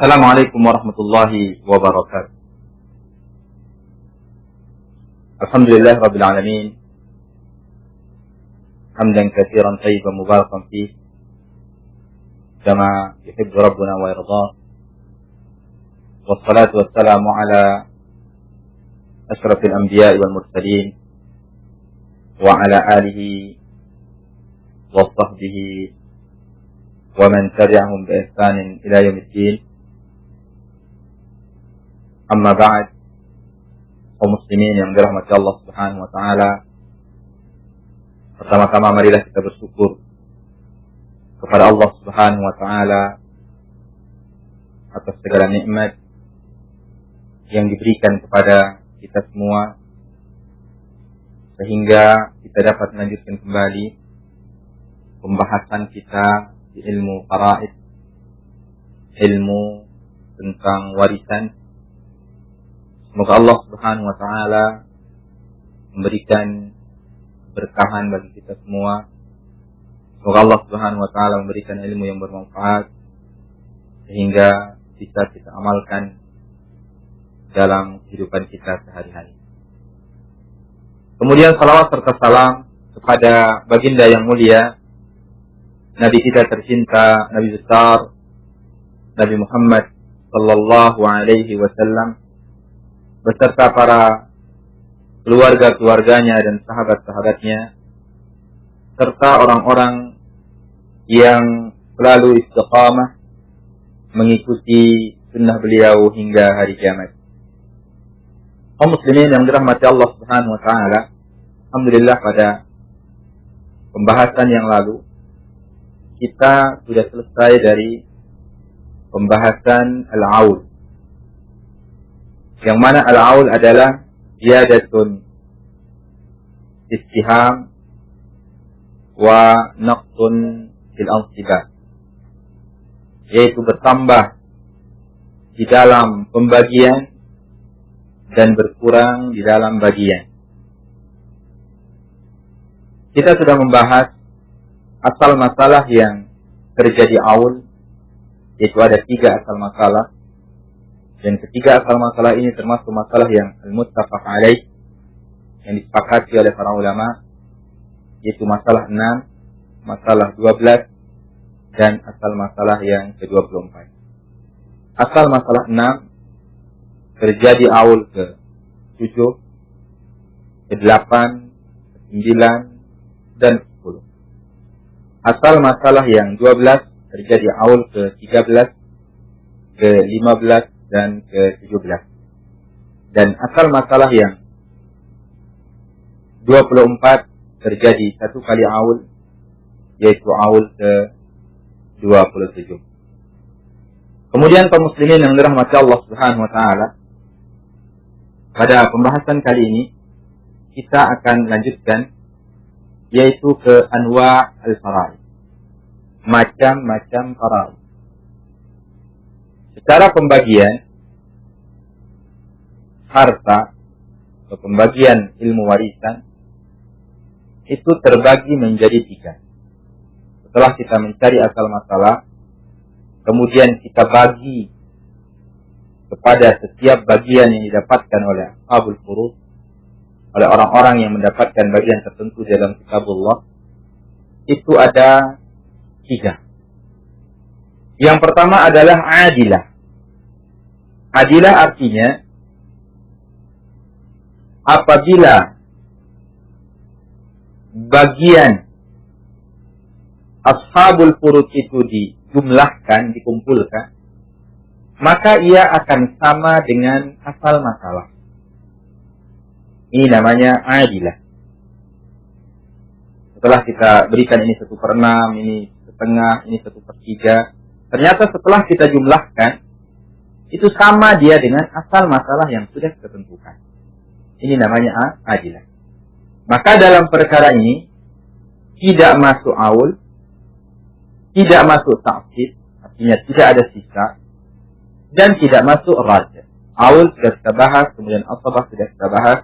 Assalamualaikum warahmatullahi wabarakatuh. Alhamdulillah rabbil alamin. Hamdan katsiran tayyiban mubarakan fih kama yuhibbu rabbuna wa yarda. Wassalatu wassalamu ala asyrafil anbiya'i wal mursalin wa ala alihi wa sahbihi wa man tabi'ahum bi ihsanin ila yaumiddin. Amma ba'd, kaum muslimin yang dirahmati Allah Subhanahu wa taala. Pertama-tama marilah kita bersyukur kepada Allah Subhanahu wa taala atas segala nikmat yang diberikan kepada kita semua sehingga kita dapat melanjutkan kembali pembahasan kita di ilmu faraid, ilmu tentang warisan. Semoga Allah Subhanahu wa taala memberikan berkahan bagi kita semua. Semoga Allah Subhanahu wa taala memberikan ilmu yang bermanfaat sehingga bisa kita amalkan dalam kehidupan kita sehari-hari. Kemudian salawat serta salam kepada baginda yang mulia, Nabi kita tercinta, Nabi besar, Nabi Muhammad sallallahu alaihi wasallam, beserta para keluarga-keluarganya dan sahabat-sahabatnya, serta orang-orang yang selalu istiqamah mengikuti sunnah beliau hingga hari kiamat. Kaum muslimin yang dirahmati Allah Subhanahu wa taala, alhamdulillah pada pembahasan yang lalu kita sudah selesai dari pembahasan al-aul, yang mana al-aul adalah ziyadatun istiham wa naqsun fil ansibah, yaitu bertambah di dalam pembagian dan berkurang di dalam bagian. Kita sudah membahas asal masalah yang terjadi aul, yaitu ada 3 asal masalah. Dan ketiga asal masalah ini termasuk masalah yang al-muttafaq alaih, yang disepakati oleh para ulama, yaitu masalah 6, masalah 12, dan asal masalah yang ke-24. Asal masalah 6 terjadi aul ke-7, ke-8, ke-9, dan 10. Asal masalah yang 12 terjadi aul ke-13, ke-15, dan ke-17. Dan asal masalah yang 24 terjadi 1 kali aul, yaitu aul ke-27. Kemudian kaum muslimin yang dirahmati Allah Subhanahu wa taala, pada pembahasan kali ini kita akan lanjutkan, yaitu ke anwa' al-faraid, macam-macam faraid. Secara pembagian harta atau pembagian ilmu warisan itu terbagi menjadi 3. Setelah kita mencari asal masalah, kemudian kita bagi kepada setiap bagian yang didapatkan oleh ashabul furud, oleh orang-orang yang mendapatkan bagian tertentu dalam kitabullah, itu ada 3. Yang pertama adalah adilah. Adilah artinya apabila bagian ashabul furud itu dijumlahkan, dikumpulkan, maka ia akan sama dengan asal masalah. Ini namanya adilah. Setelah kita berikan ini 1/6, ini setengah, ini 1/3, ternyata setelah kita jumlahkan, itu sama dia dengan asal masalah yang sudah kita tentukan. Ini namanya adilah. Maka dalam perkara ini tidak masuk aul, tidak masuk ta'sib, artinya tidak ada sisa, dan tidak masuk rad. Aul sudah kita bahas, kemudian asabah sudah kita bahas,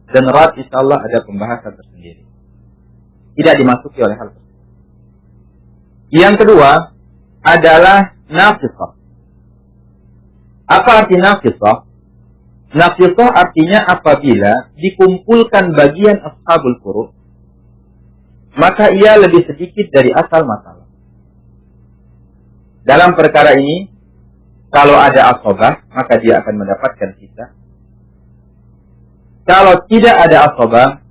dan rad insyaallah ada pembahasan tersendiri. Tidak dimasuki oleh hal tersebut. Yang kedua adalah naqisah. Apa arti naqithah? Naqithah artinya apabila dikumpulkan bagian ashabul furud, maka ia lebih sedikit dari asal masalah. Dalam perkara ini, kalau ada asabah, maka dia akan mendapatkan sisa. Kalau tidak ada asabah,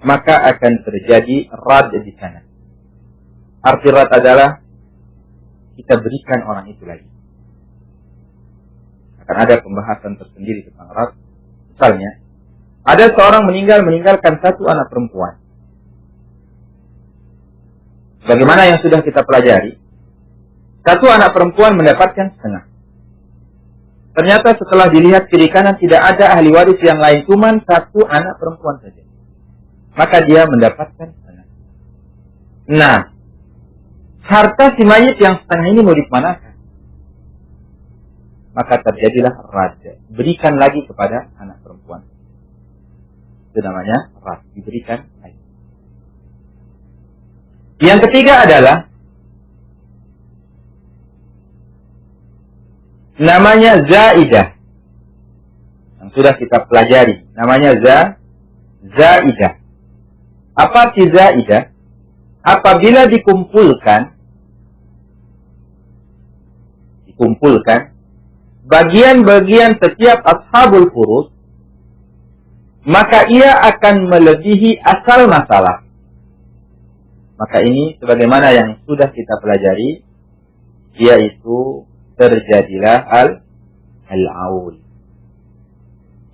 maka akan terjadi rad di sana. Arti rad adalah kita berikan orang itu lagi. Akan ada pembahasan tersendiri tentang rad. Misalnya, ada seorang meninggalkan satu anak perempuan. Bagaimana yang sudah kita pelajari, satu anak perempuan mendapatkan setengah. Ternyata setelah dilihat kiri kanan tidak ada ahli waris yang lain, cuma satu anak perempuan saja. Maka dia mendapatkan setengah. Nah, harta si mayit yang setengah ini mau dimanakan? Maka terjadilah raja. Berikan lagi kepada anak perempuan. Itu namanya raja. Diberikan lagi. Yang ketiga adalah namanya zaidah. Yang sudah kita pelajari. Namanya zaidah. Apa arti zaidah? Apabila dikumpulkan bagian-bagian setiap ashabul furud, maka ia akan melebihi asal masalah. Maka ini sebagaimana yang sudah kita pelajari, yaitu terjadilah al-aul.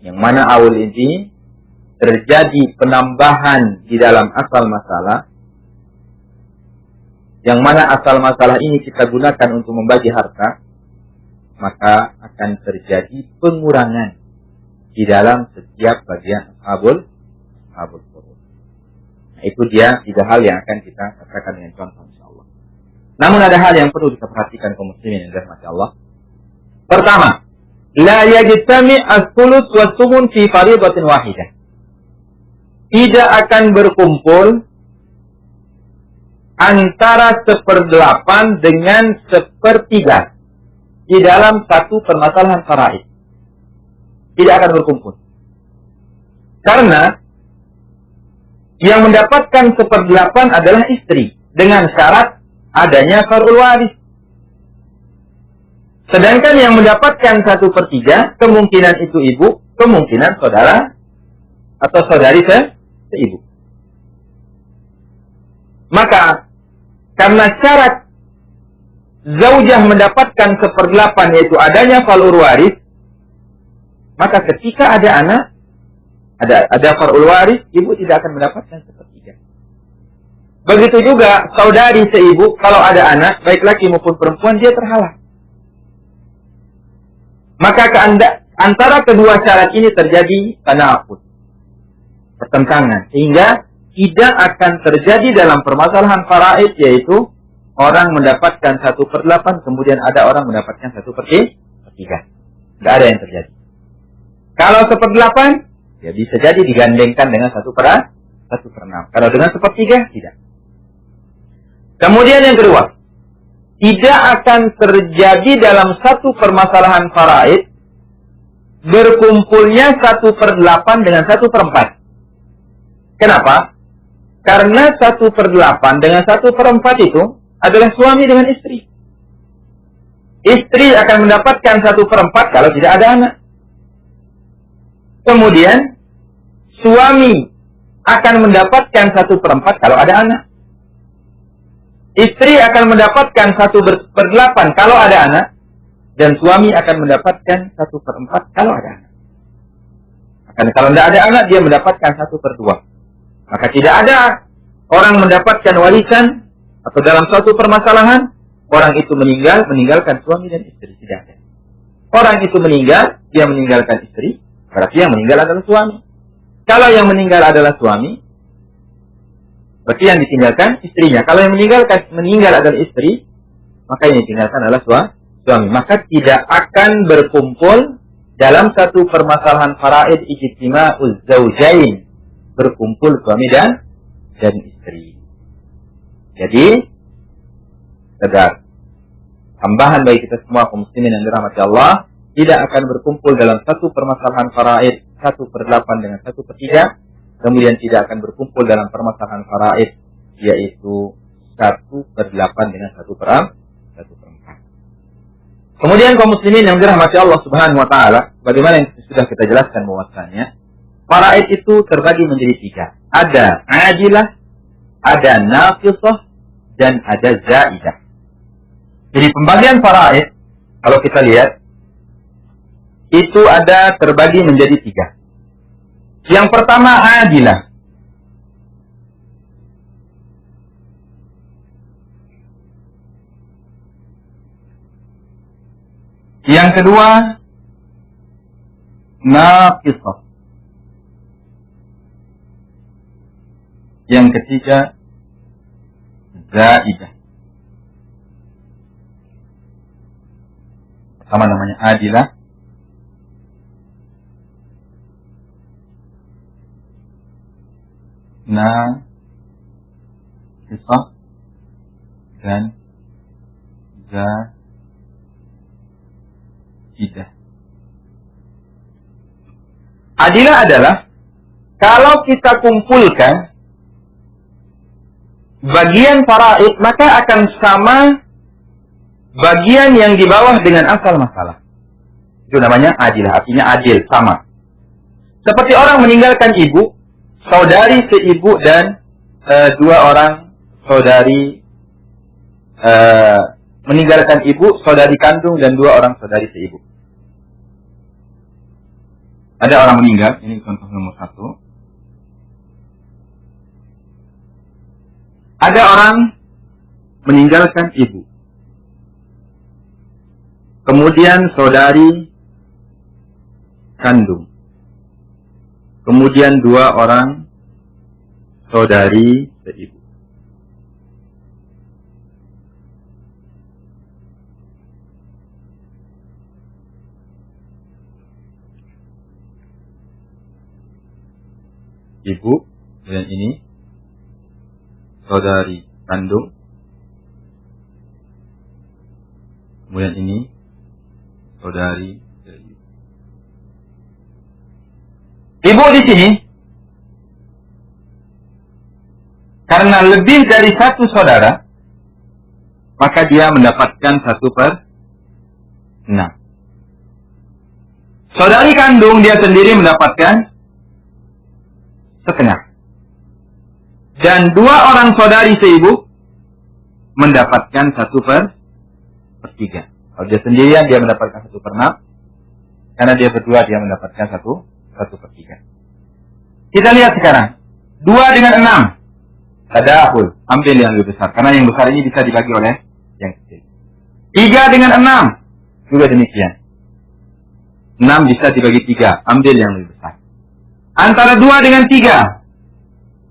Yang mana aul ini terjadi penambahan di dalam asal masalah, yang mana asal masalah ini kita gunakan untuk membagi harta, maka akan terjadi pengurangan di dalam setiap bagian ashabul furud. Nah, itu dia 3 hal yang akan kita katakan dengan contoh insyaallah. Namun ada hal yang perlu kita perhatikan kaum muslimin yang dirahmati Allah. Pertama, la yajtami as-sulus wa sumun fi fariidatin wahidah. Tidak akan berkumpul antara 1/8 dengan 1/3 di dalam satu permasalahan faraid. Tidak akan berkumpul. Karena yang mendapatkan 1/8 adalah istri, dengan syarat adanya far'ul waris. Sedangkan yang mendapatkan 1/3, kemungkinan itu ibu, kemungkinan saudara atau saudari seibu. Maka karena syarat zaujah mendapatkan 1/8 yaitu adanya far'ul waris, maka ketika ada anak, ada far'ul waris, ibu tidak akan mendapatkan 1/3. Begitu juga saudari seibu, kalau ada anak, baik laki maupun perempuan, dia terhalang. Maka antara kedua syarat ini terjadi tanaqud, pertentangan, sehingga tidak akan terjadi dalam permasalahan faraid, yaitu orang mendapatkan 1/8, kemudian ada orang mendapatkan 1/3. Tidak ada yang terjadi. Kalau 1/8, ya bisa jadi digandengkan dengan 1/6. Kalau dengan 1/3, tidak. Kemudian yang kedua, tidak akan terjadi dalam satu permasalahan faraid berkumpulnya 1/8 dengan 1/4. Kenapa? Karena 1/8 dengan 1/4 itu adalah suami dengan istri. Istri akan mendapatkan 1/4 kalau tidak ada anak. Kemudian suami akan mendapatkan 1/4 kalau ada anak. Istri akan mendapatkan 1/8 kalau ada anak, dan suami akan mendapatkan 1/4 kalau ada anak. Akan kalau tidak ada anak, dia mendapatkan 1/2. Maka tidak ada orang mendapatkan warisan atau dalam suatu permasalahan orang itu meninggalkan suami dan istri, tidak ada. Orang itu meninggal, dia meninggalkan istri, berarti yang meninggal adalah suami. Kalau yang meninggal adalah suami, berarti yang ditinggalkan istrinya. Kalau yang meninggal adalah istri, maka yang ditinggalkan adalah suami. Maka tidak akan berkumpul dalam satu permasalahan faraid ijtima'uz zaujain, berkumpul suami dan istri. Jadi, tegas. tambahan bagi kita semua kaum muslimin yang dirahmati Allah, tidak akan berkumpul dalam satu permasalahan faraid 1/8 dengan 1/3, kemudian tidak akan berkumpul dalam permasalahan faraid yaitu 1/8 dengan 1/4. Kemudian kaum muslimin yang dirahmati Allah Subhanahu wa taala, bagaimana yang sudah kita jelaskan bahwasanya faraid itu terbagi menjadi 3. Ada ajilah, ada naqisah, dan ada zaidah. Jadi pembagian faraid kalau kita lihat itu ada terbagi menjadi 3. Yang pertama ajilah. Yang kedua naqisah. Yang ketiga zaidah. Pertama namanya adilah. Naqisah dan zaidah. Adilah adalah kalau kita kumpulkan bagian faraid, maka akan sama bagian yang di bawah dengan asal masalah. Itu namanya adilah, artinya adil, sama. Seperti orang meninggalkan ibu, saudari seibu dan 2 orang saudari, meninggalkan ibu, saudari kandung dan 2 orang saudari seibu. Ada orang meninggal, ini contoh nomor 1. Ada orang meninggalkan ibu. Kemudian saudari kandung. Kemudian 2 orang saudari seibu. Ibu dan ini saudari kandung. Kemudian ini saudari seibu. Ibu di sini karena lebih dari 1 saudara, maka dia mendapatkan 1/6. Saudari kandung dia sendiri mendapatkan setengah. Dan 2 orang saudari seibu mendapatkan 1/3. Kalau dia sendirian dia mendapatkan 1/6. Karena dia berdua dia mendapatkan 1/3. Kita lihat sekarang. 2 dengan 6. Tadahul. Ambil yang lebih besar. Karena yang besar ini bisa dibagi oleh yang kecil. 3 dengan 6. Juga demikian. 6 bisa dibagi 3. Ambil yang lebih besar. Antara 2 dengan 3.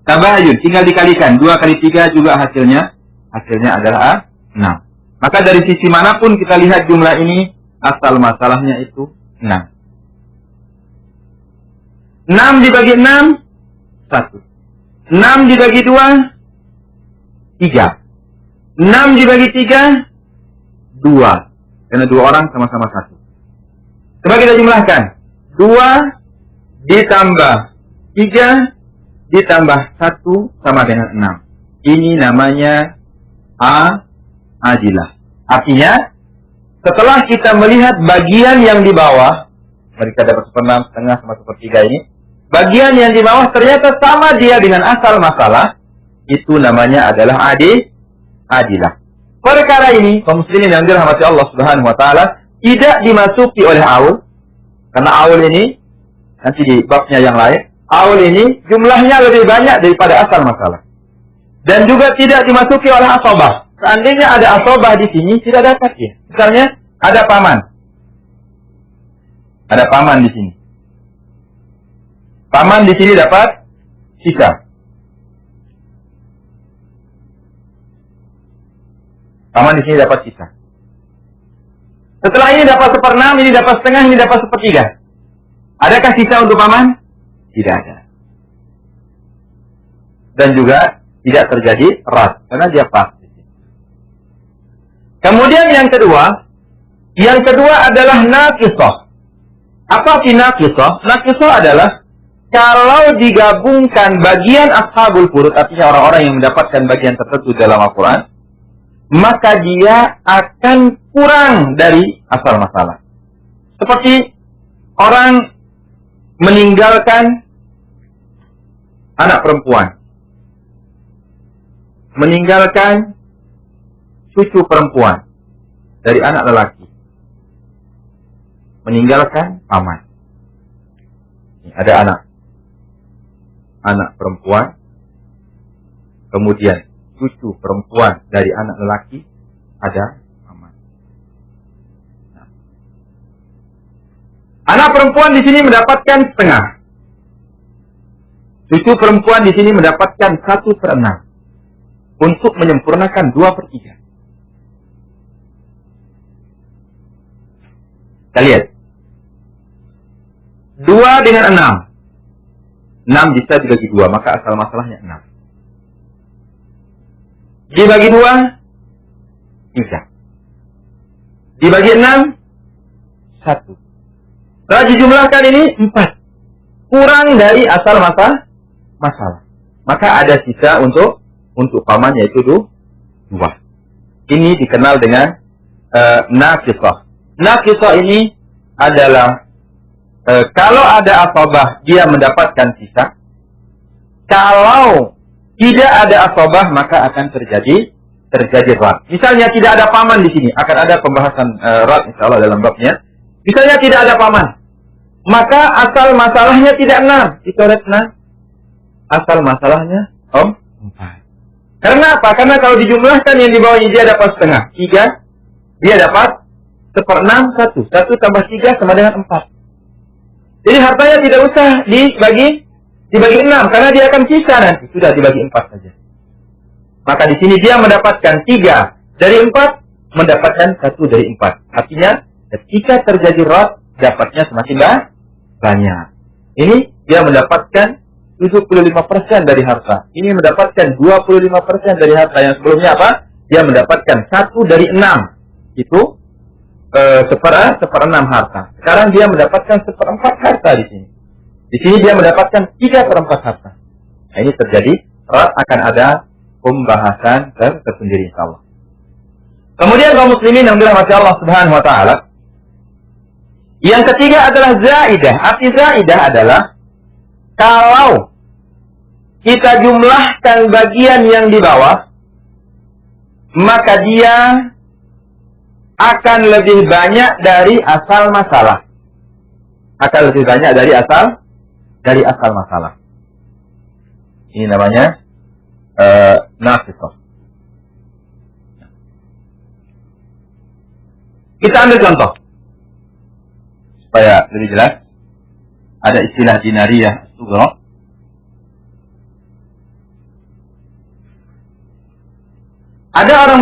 Tabayun, tinggal dikalikan. 2 kali 3 juga hasilnya adalah 6. Maka dari sisi manapun kita lihat jumlah ini, asal masalahnya itu 6. 6 dibagi 6, 1. 6 dibagi 2, 3. 6 dibagi 3, 2. Karena 2 orang sama-sama 1. Coba kita jumlahkan. 2 ditambah 3 ditambah 1 sama dengan 6. Ini namanya adilah. Artinya, setelah kita melihat bagian yang di bawah, mereka dapat 1/6, setengah sama 1/3 ini, bagian yang di bawah ternyata sama dia dengan asal masalah, itu namanya adalah adilah. Perkara ini, kaum muslimin yang dirahmati Allah Subhanahu wa taala, tidak dimasuki oleh aul, karena aul ini nanti di babnya yang lain, aul ini jumlahnya lebih banyak daripada asal masalah. Dan juga tidak dimasuki oleh asobah. Seandainya ada asobah di sini, tidak dapat ya. Misalnya, ada paman. Ada paman di sini. Paman di sini dapat sisa. Paman di sini dapat sisa. Setelah ini dapat 1/6, ini dapat setengah, ini dapat 1/3. Adakah sisa untuk paman? Tidak ada. Dan juga tidak terjadi ras, karena dia pas. Kemudian yang kedua adalah naqisah. Apa arti naqisah? Naqisah adalah kalau digabungkan bagian ashabul furud, artinya orang-orang yang mendapatkan bagian tertentu dalam Al-Quran, maka dia akan kurang dari asal masalah. Seperti orang meninggalkan anak perempuan, meninggalkan cucu perempuan dari anak lelaki, meninggalkan paman. Ada anak perempuan, kemudian cucu perempuan dari anak lelaki, ada paman. Nah. Anak perempuan di sini mendapatkan setengah. Cucu perempuan di sini mendapatkan 1/6 untuk menyempurnakan 2/3. Kita lihat. 2 dengan 6. 6 bisa dibagi 2, maka asal masalahnya 6. Dibagi 2, 3. Dibagi 6, 1. Setelah dijumlahkan ini 4. Kurang dari asal masalah. Maka ada sisa untuk paman, yaitu 2. Ini dikenal dengan naqisah. Naqisah ini adalah kalau ada asabah, dia mendapatkan sisa. Kalau tidak ada asabah, maka akan terjadi rad. Misalnya tidak ada paman di sini, akan ada pembahasan rad insyaallah dalam babnya. Misalnya tidak ada paman, maka asal masalahnya tidak 6, dicoret 6. Asal masalahnya 4. Karena apa? Karena kalau dijumlahkan yang di bawahnya dia dapat setengah, 3, dia dapat 1/6, 1. 1 tambah 3 sama dengan 4. Jadi hartanya tidak usah dibagi 6, karena dia akan sisa nanti. Sudah dibagi 4 saja. Maka di sini dia mendapatkan 3 dari 4, mendapatkan 1 dari 4. Artinya ketika terjadi rad, dapatnya semakin banyak. Ini dia mendapatkan 75% dari harta. Ini mendapatkan 25% dari harta. Yang sebelumnya apa? Dia mendapatkan 1 dari 6. Itu 1/6 harta. Sekarang dia mendapatkan 1/4 harta di sini. Di sini dia mendapatkan 3/4 harta. Nah, ini terjadi rad, akan ada pembahasan tersendiri insyaallah. Kemudian kaum muslimin yang dirahmati Allah Subhanahu wa taala, yang ketiga adalah zaidah. Arti zaidah adalah kalau kita jumlahkan bagian yang di bawah, maka dia akan lebih banyak dari asal masalah. Akan lebih banyak dari asal masalah. Ini namanya naqisah. Kita ambil contoh supaya lebih jelas. Ada istilah dinariyah sughra. Ada orang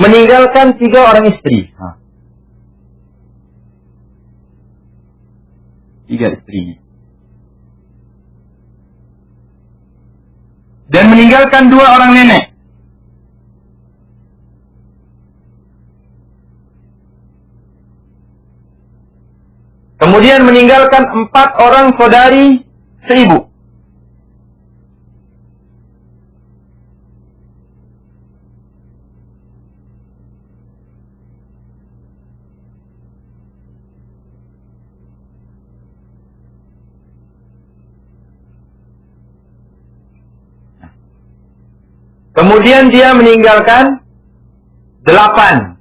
meninggalkan 3 orang istri. 3 istri. Dan meninggalkan 2 orang nenek. Kemudian meninggalkan 4 orang saudari seibu. Kemudian dia meninggalkan 8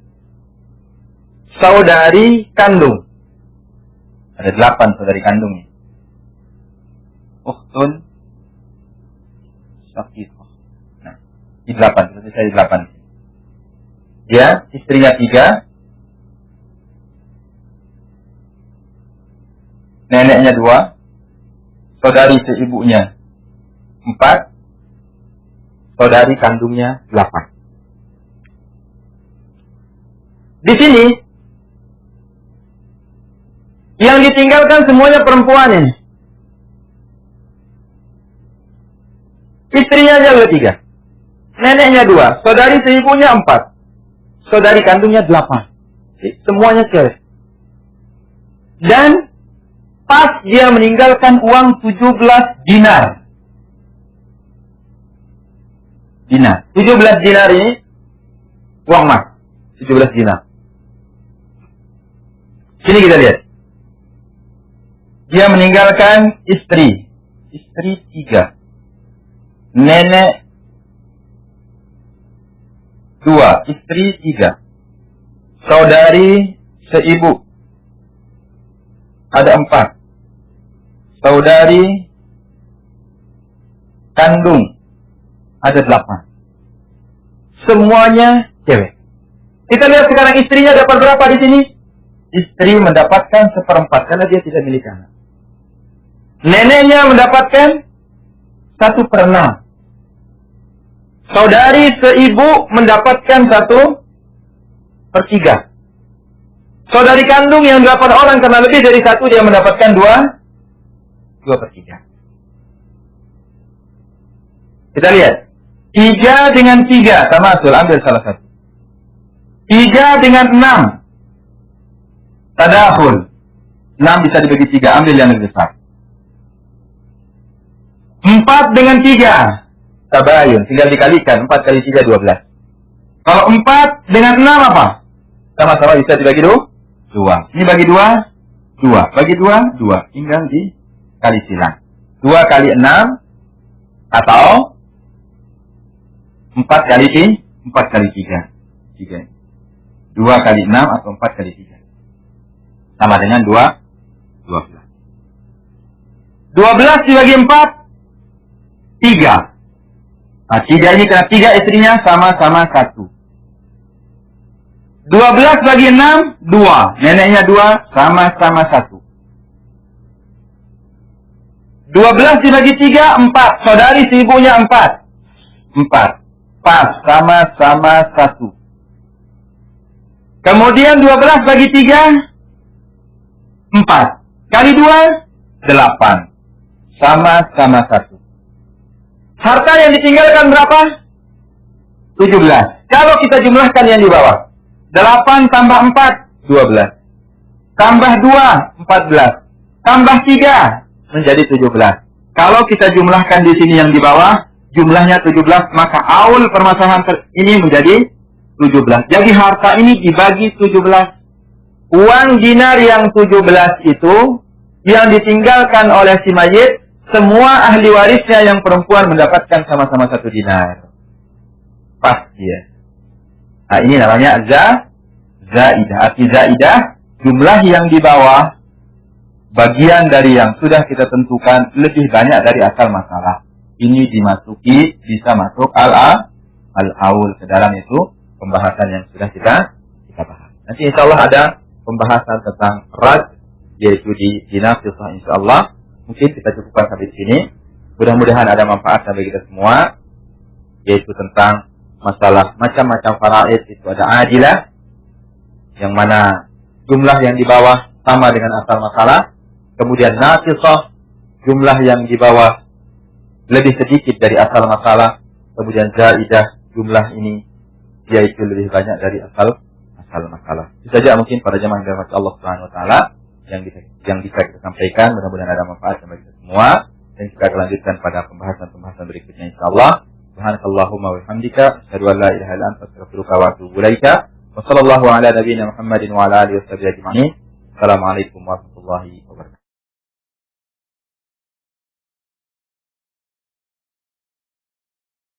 saudari kandung. Ada 8 saudari kandungnya. Ukhtun syaqiqah. Nah, ini 8. Berarti saya 8. Dia istrinya 3. Neneknya 2. Saudari seibunya 4. Saudari kandungnya 8. Di sini yang ditinggalkan semuanya perempuan ini. Istrinya aja 3. neneknya 2, saudari seibunya 4, saudari kandungnya 8. Semuanya cewek. Dan pas dia meninggalkan uang 17 dinar. 17 dinar ini uang emas. 17 dinar. Sini kita lihat. Dia meninggalkan istri 3, nenek 2, istri 3, saudari seibu ada 4, saudari kandung ada 8. Semuanya cewek. Kita lihat sekarang istrinya dapat berapa di sini? Istri mendapatkan 1/4 karena dia tidak milik anak. Neneknya mendapatkan 1/6. Saudari seibu mendapatkan 1/3. Saudari kandung yang 8 orang karena lebih dari 1 dia mendapatkan 2/3. Kita lihat. 3 dengan 3 sama Asul, ambil salah satu. 3 dengan 6 tadahul. 6 bisa dibagi 3, ambil yang lebih besar. 4 dengan 3 tabayun, tinggal dikalikan. 4 kali 3, 12. Kalau 4 dengan 6 apa? Sama-sama bisa dibagi 2. Ini bagi 2, 2. Bagi 2, 2. Tinggal dikali silang. 2 kali 6 atau 4 kali 3. 2 kali 6 atau 4 kali 3. Sama dengan 12. 12 dibagi 4, 3. Nah, 3 ini karena 3 istrinya sama-sama 1. 12 bagi 6, 2. Neneknya 2, sama-sama 1. 12 dibagi 3, 4. Saudari seibunya 4. 4. Pas, sama-sama 1. Kemudian 12 bagi 3, 4. Kali 2, 8. Sama-sama 1. Harta yang ditinggalkan berapa? 17. Kalau kita jumlahkan yang di bawah. 8 tambah 4, 12. Tambah 2, 14. Tambah 3, menjadi 17. Kalau kita jumlahkan di sini yang di bawah, jumlahnya 17, maka aul permasalahan ini menjadi 17. Jadi harta ini dibagi 17. Uang dinar yang 17 itu, yang ditinggalkan oleh si mayit, semua ahli warisnya yang perempuan mendapatkan sama-sama 1 dinar. Pas dia. Nah, ini namanya zaidah. Arti zaidah, jumlah yang di bawah, bagian dari yang sudah kita tentukan, lebih banyak dari asal masalah. Ini dimasuki, bisa masuk al-aul ke dalam itu pembahasan yang sudah kita bahas. Nanti insya Allah ada pembahasan tentang rad, yaitu di nafisah insya Allah. Mungkin kita cukupkan sampai di sini. Mudah-mudahan ada manfaat bagi kita semua, yaitu tentang masalah macam-macam faraid. Itu ada adilah, yang mana jumlah yang di bawah sama dengan asal masalah. Kemudian nafisah, jumlah yang di bawah lebih sedikit dari asal masalah. Kemudian zaidah, jumlah ini yaitu lebih banyak dari asal masalah. Itu saja mungkin pada jamaah yang dirahmati Allah Subhanahu wa taala yang bisa kita sampaikan. Mudah-mudahan ada manfaat bagi kita semua, dan kita akan lanjutkan pada pembahasan berikutnya insyaallah. Subhanakallahumma wa bihamdika, asyhadu an la ilaha illa anta, astaghfiruka wa atubu ilaika. Wa sallallahu ala nabiyyina Muhammadin wa ala alihi washabihi ajma'in. Assalamualaikum warahmatullahi wabarakatuh.